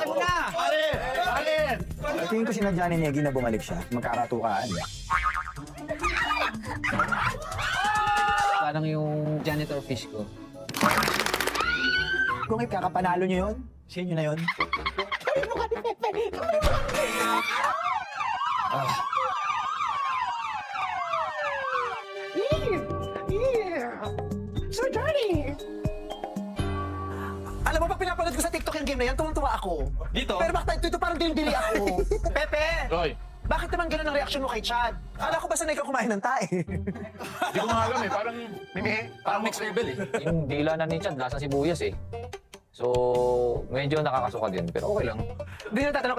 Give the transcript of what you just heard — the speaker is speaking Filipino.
Bakit mo na? Alin! Tingin ko sinadya ni Negi na bumalik siya. Magkaratukaan. Parang yung janitor fish ko. Kung ikakapanalo nyo yun, sa inyo na yun. So Johnny! Alam mo, pag pinapanood ko sa TikTok yung game na yan, tuwang-tuwa ako. Dito? Pero bakit ito parang dili-dili ako? Pepe! Roy, Bakit naman ganun ang reaksyon mo kay Chad? Kala ko ba sanay ka kumain ng tae? hindi ko nga alam eh. Parang next level eh. Yung dila na ni Chad, lasang sibuyas eh. So, medyo nakakasuka din, pero okay lang. Hindi na tatanong